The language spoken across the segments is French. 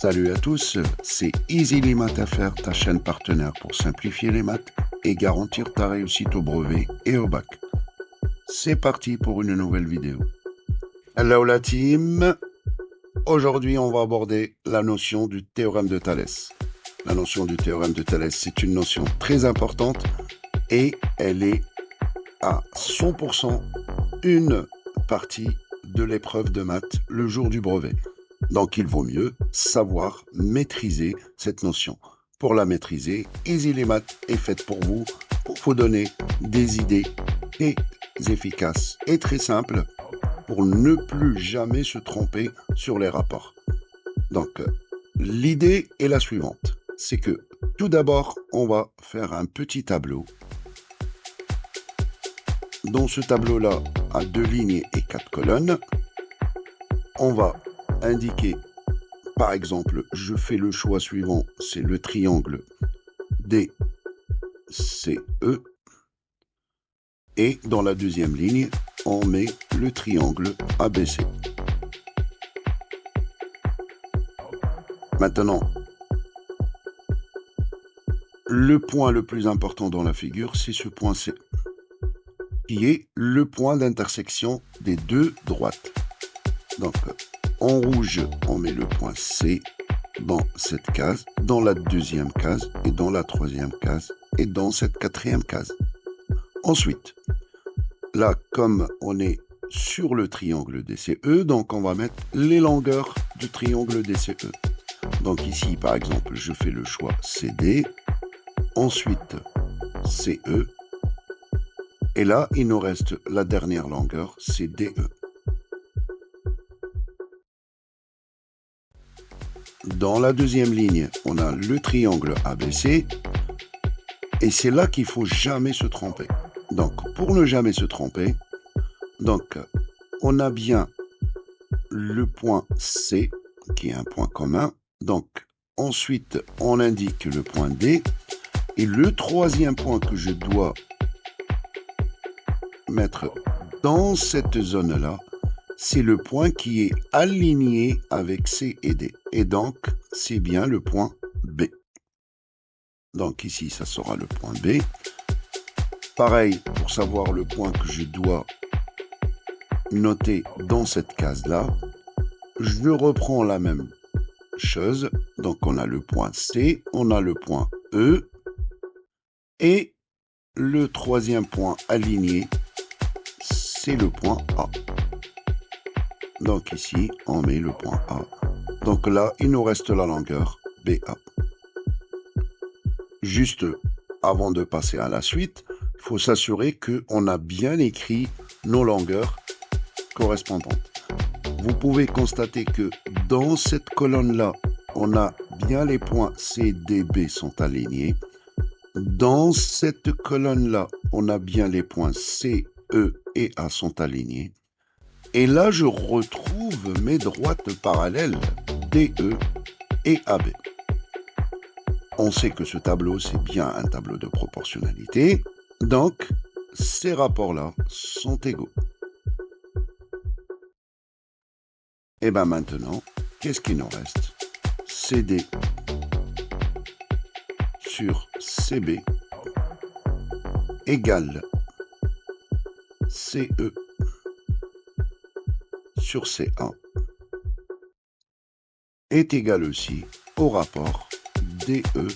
Salut à tous, c'est Easily Math FR, ta chaîne partenaire pour simplifier les maths et garantir ta réussite au brevet et au bac. C'est parti pour une nouvelle vidéo. Hello la team. Aujourd'hui, on va aborder la notion du théorème de Thalès. La notion du théorème de Thalès, c'est une notion très importante et elle est à 100% une partie de l'épreuve de maths le jour du brevet. Donc, il vaut mieux savoir maîtriser cette notion. Pour la maîtriser, Easily Math est faite pour vous donner des idées très efficaces et très simples pour ne plus jamais se tromper sur les rapports. Donc, l'idée est la suivante. C'est que, tout d'abord, on va faire un petit tableau. Dans ce tableau-là, à 2 lignes et 4 colonnes, on va indiquer, par exemple, je fais le choix suivant, c'est le triangle DCE. Et dans la deuxième ligne, on met le triangle ABC. Maintenant, le point le plus important dans la figure, c'est ce point C, qui est le point d'intersection des deux droites. Donc, en rouge, on met le point C dans cette case, dans la deuxième case, et dans la troisième case, et dans cette quatrième case. Ensuite, là, comme on est sur le triangle DCE, donc on va mettre les longueurs du triangle DCE. Donc ici, par exemple, je fais le choix CD, ensuite CE, et là, il nous reste la dernière longueur, c'est DE. Dans la deuxième ligne, on a le triangle ABC, et c'est là qu'il ne faut jamais se tromper. Donc, pour ne jamais se tromper, donc, on a bien le point C, qui est un point commun. Donc, ensuite, on indique le point D. Et le troisième point que je dois mettre dans cette zone-là, c'est le point qui est aligné avec C et D. Et donc, c'est bien le point B. Donc ici, ça sera le point B. Pareil, pour savoir le point que je dois noter dans cette case-là, je reprends la même chose. Donc, on a le point C, on a le point E, et le troisième point aligné, c'est le point A. Donc ici, on met le point A. Donc là, il nous reste la longueur BA. Juste avant de passer à la suite, il faut s'assurer qu'on a bien écrit nos longueurs correspondantes. Vous pouvez constater que dans cette colonne-là, on a bien les points C, D, B sont alignés. Dans cette colonne-là, on a bien les points C, E et A sont alignés. Et là, je retrouve mes droites parallèles DE et AB. On sait que ce tableau, c'est bien un tableau de proportionnalité. Donc, ces rapports-là sont égaux. Et bien maintenant, qu'est-ce qu'il nous reste? CD sur CB égale CE sur C1 est égal aussi au rapport DE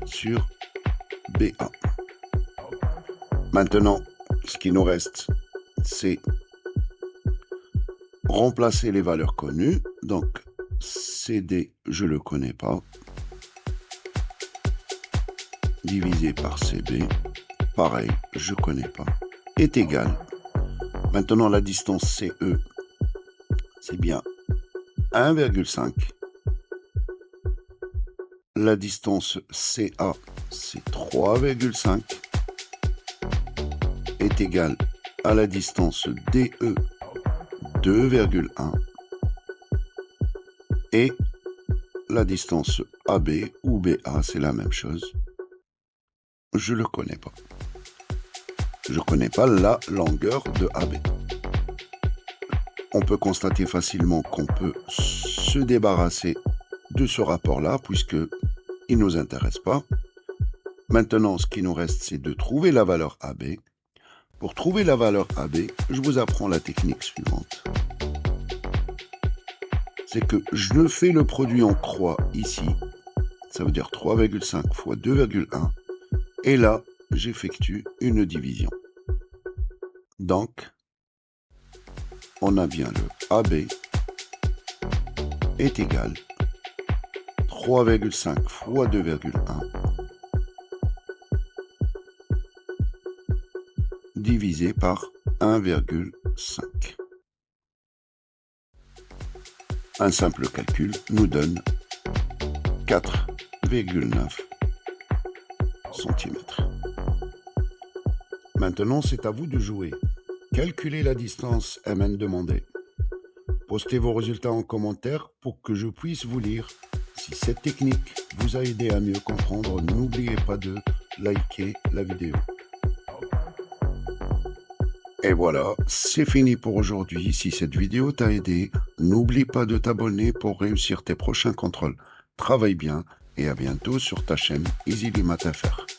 sur BA. Maintenant, ce qui nous reste, c'est remplacer les valeurs connues. Donc, CD, je ne le connais pas. Divisé par CB, pareil, je ne connais pas, est égal. Maintenant, la distance CE, c'est bien 1,5. La distance CA, c'est 3,5, est égale à la distance DE, 2,1, et la distance AB ou BA, c'est la même chose. Je ne le connais pas. Je ne connais pas la longueur de AB. on peut constater facilement qu'on peut se débarrasser de ce rapport-là, puisque il ne nous intéresse pas. Maintenant, ce qui nous reste, c'est de trouver la valeur AB. Pour trouver la valeur AB, je vous apprends la technique suivante. C'est que je fais le produit en croix ici, ça veut dire 3,5 fois 2,1, et là, j'effectue une division. Donc, on a bien le AB est égal 3,5 fois 2,1 divisé par 1,5. Un simple calcul nous donne 4,9 cm. Maintenant, c'est à vous de jouer. Calculez la distance MN demandée. Postez vos résultats en commentaire pour que je puisse vous lire. Si cette technique vous a aidé à mieux comprendre, n'oubliez pas de liker la vidéo. Et voilà, c'est fini pour aujourd'hui. Si cette vidéo t'a aidé, n'oublie pas de t'abonner pour réussir tes prochains contrôles. Travaille bien et à bientôt sur ta chaîne EasylyMathsFR.